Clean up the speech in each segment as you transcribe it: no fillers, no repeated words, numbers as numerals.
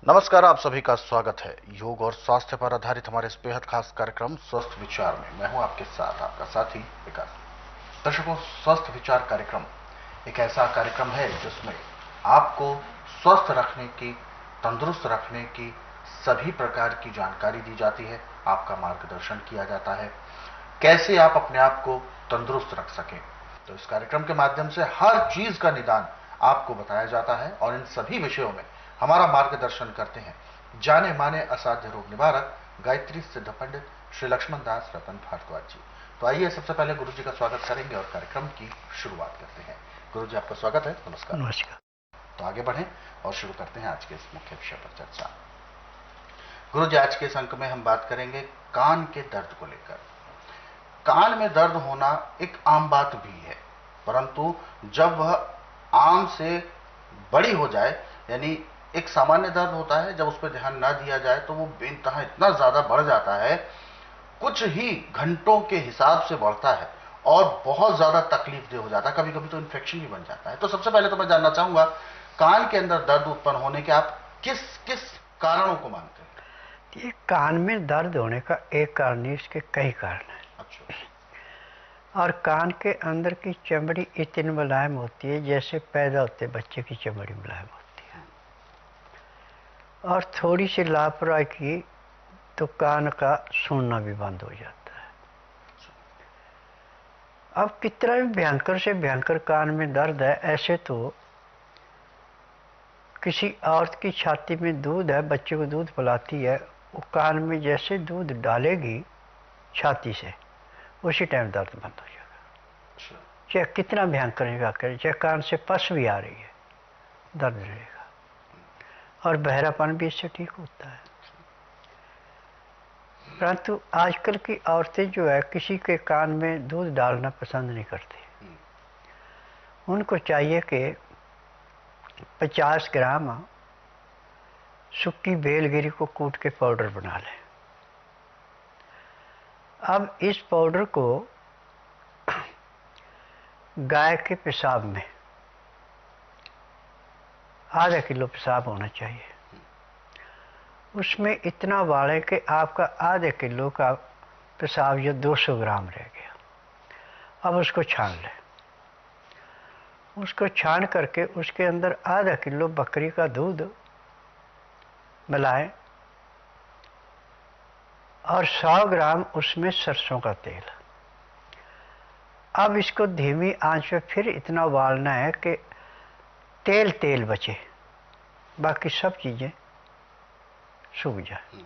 नमस्कार, आप सभी का स्वागत है योग और स्वास्थ्य पर आधारित हमारे इस बेहद खास कार्यक्रम स्वस्थ विचार में। मैं हूं आपके साथ आपका साथी विकास। दर्शकों, स्वस्थ विचार कार्यक्रम एक ऐसा कार्यक्रम है जिसमें आपको स्वस्थ रखने की, तंदुरुस्त रखने की सभी प्रकार की जानकारी दी जाती है, आपका मार्गदर्शन किया जाता है कैसे आप अपने आप को तंदुरुस्त रख सकें। तो इस कार्यक्रम के माध्यम से हर चीज का निदान आपको बताया जाता है और इन सभी विषयों में हमारा मार्गदर्शन करते हैं जाने माने असाध्य रोग निवारक गायत्री सिद्ध पंडित श्री लक्ष्मण दास रतन भारद्वाज जी। तो आइए सबसे पहले गुरु जी का स्वागत करेंगे और कार्यक्रम की शुरुआत करते हैं। गुरु जी, आपका स्वागत है। नमस्कार। नमस्कार। तो आगे बढ़ें और शुरू करते हैं आज के इस मुख्य विषय पर चर्चा। गुरु जी, आज के इस अंक में हम बात करेंगे कान के दर्द को लेकर। कान में दर्द होना एक आम बात भी है, परंतु जब वह आम से बड़ी हो जाए, यानी एक सामान्य दर्द होता है, जब उस पर ध्यान ना दिया जाए तो वो बेइंतहा इतना ज्यादा बढ़ जाता है, कुछ ही घंटों के हिसाब से बढ़ता है और बहुत ज्यादा तकलीफदेह हो जाता है, कभी कभी तो इन्फेक्शन भी बन जाता है। तो सबसे पहले तो मैं जानना चाहूंगा, कान के अंदर दर्द उत्पन्न होने के आप किस किस कारणों को मानते हैं? ये कान में दर्द होने का एक कारण नहीं, इसके कई कारण हैं। अच्छा। और कान के अंदर की चमड़ी इतनी मुलायम होती है जैसे पैदा होते बच्चे की चमड़ी मुलायम होती है, और थोड़ी सी लापरवाही की तो कान का सुनना भी बंद हो जाता है। अब कितना भी भयंकर से भयंकर कान में दर्द है, ऐसे तो किसी औरत की छाती में दूध है, बच्चे को दूध पिलाती है, वो कान में जैसे दूध डालेगी छाती से, उसी टाइम दर्द बंद हो जाएगा। चाहे कितना भयंकर निगाह करे, चाहे कान से पस भी आ रही है, दर्द रहेगा। और बहरापन भी इससे ठीक होता है। परंतु आजकल की औरतें जो है किसी के कान में दूध डालना पसंद नहीं करती। उनको चाहिए कि 50 ग्राम सूखी बेलगिरी को कूट के पाउडर बना लें। अब इस पाउडर को गाय के पेशाब में आधा किलो पेशाब होना चाहिए, उसमें इतना उबालें कि आपका आधे किलो का पेशाब जो 200 ग्राम रह गया। अब उसको छान लें। उसको छान करके उसके अंदर आधा किलो बकरी का दूध मिलाएं और 100 ग्राम उसमें सरसों का तेल। अब इसको धीमी आंच पे फिर इतना उबालना है कि तेल तेल बचे, बाकी सब चीज़ें सूख जाए।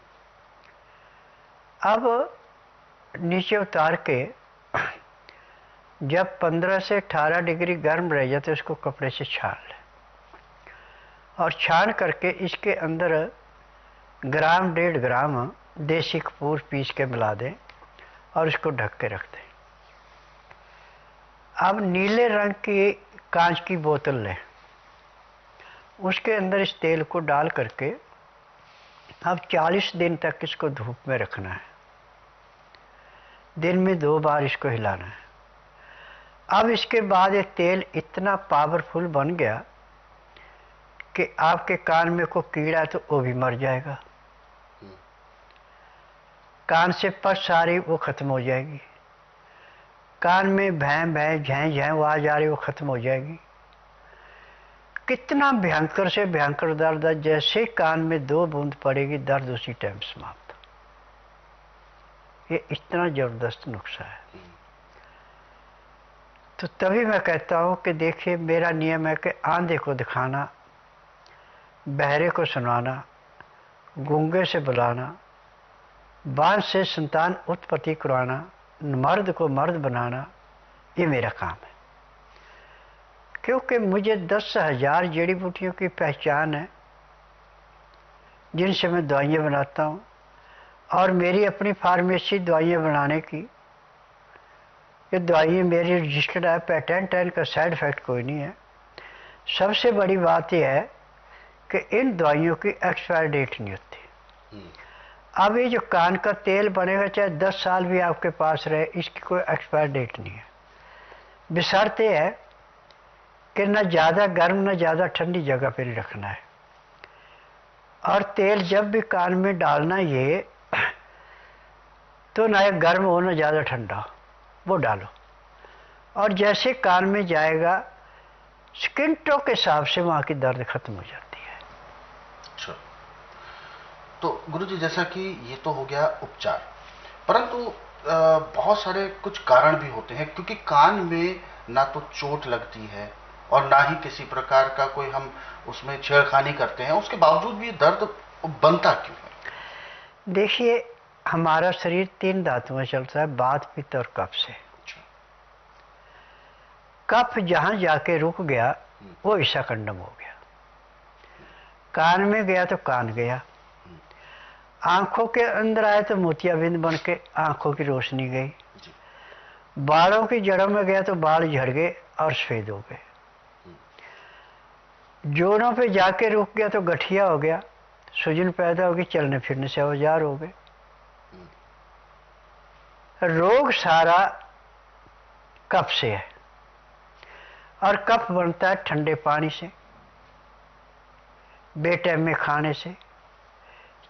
अब नीचे उतार के जब 15 से 18 डिग्री गर्म रह जाए तो इसको कपड़े से छान लें, और छान करके इसके अंदर ग्राम 1.5 ग्राम देसी कपूर पीस के मिला दें और इसको ढक के रख दें। अब नीले रंग की कांच की बोतल लें, उसके अंदर इस तेल को डाल करके अब 40 दिन तक इसको धूप में रखना है। दिन में 2 बार इसको हिलाना है। अब इसके बाद ये तेल इतना पावरफुल बन गया कि आपके कान में कोई कीड़ा है तो वो भी मर जाएगा, कान से पस आ रही वो खत्म हो जाएगी, कान में भैं भैं झैं झैं आवाज आ रही वो खत्म हो जाएगी। कितना भयंकर से भयंकर दर्द है, जैसे कान में 2 बूंद पड़ेगी दर्द उसी टाइम समाप्त। ये इतना जबरदस्त नुस्खा है। तो तभी मैं कहता हूँ कि देखिए, मेरा नियम है कि आंधे को दिखाना, बहरे को सुनाना, गूंगे से बुलाना, बांझ से संतान उत्पत्ति करवाना, मर्द को मर्द बनाना, ये मेरा काम है। क्योंकि मुझे 10,000 जड़ी बूटियों की पहचान है जिनसे मैं दवाइयाँ बनाता हूँ, और मेरी अपनी फार्मेसी दवाइयाँ बनाने की। ये दवाइयाँ मेरी रजिस्टर्ड है, पेटेंट है, इनका साइड इफेक्ट कोई नहीं है। सबसे बड़ी बात यह है कि इन दवाइयों की एक्सपायर डेट नहीं होती। अब ये जो कान का तेल बनेगा, चाहे 10 साल भी आपके पास रहे, इसकी कोई एक्सपायर डेट नहीं है। बशर्ते है कि न ज़्यादा गर्म न ज़्यादा ठंडी जगह पर रखना है। और तेल जब भी कान में डालना ये तो ना ये गर्म हो ना ज़्यादा ठंडा, वो डालो। और जैसे कान में जाएगा सेकंडों के हिसाब से वहाँ की दर्द खत्म हो जाती है। अच्छा, तो गुरुजी जैसा कि ये तो हो गया उपचार, परंतु बहुत सारे कुछ कारण भी होते हैं, क्योंकि कान में ना तो चोट लगती है और ना ही किसी प्रकार का कोई हम उसमें छेड़खानी करते हैं, उसके बावजूद भी ये दर्द बनता क्यों है? देखिए, हमारा शरीर 3 धातुओं में चलता है, वात पित्त और कफ से। अच्छा। कफ जहां जाके रुक गया वो ईशाकंडम हो गया। कान में गया तो कान गया, आंखों के अंदर आए तो मोतियाबिंद बन के आंखों की रोशनी गई, बालों की जड़ों में गया तो बाल झड़ गए और सफेद हो गए, जोड़ों पे जाके रुक गया तो गठिया हो गया, सूजन पैदा होगी, चलने फिरने से औजार हो गए। रोग सारा कफ से है, और कफ बनता है ठंडे पानी से, बेटाइम में खाने से,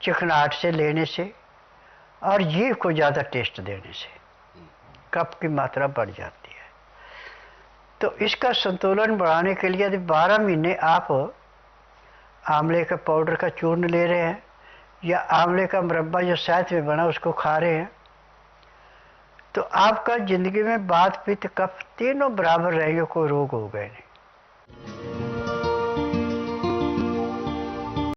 चिकनाहट से लेने से, और जीभ को ज़्यादा टेस्ट देने से कफ की मात्रा बढ़ जाती है। तो इसका संतुलन बढ़ाने के लिए यदि 12 महीने आप आंवले का पाउडर का चूर्ण ले रहे हैं या आंवले का मुरब्बा जो शहद में बना उसको खा रहे हैं, तो आपका जिंदगी में वात पित्त कफ तीनों बराबर रहेंगे, कोई रोग होगा नहीं।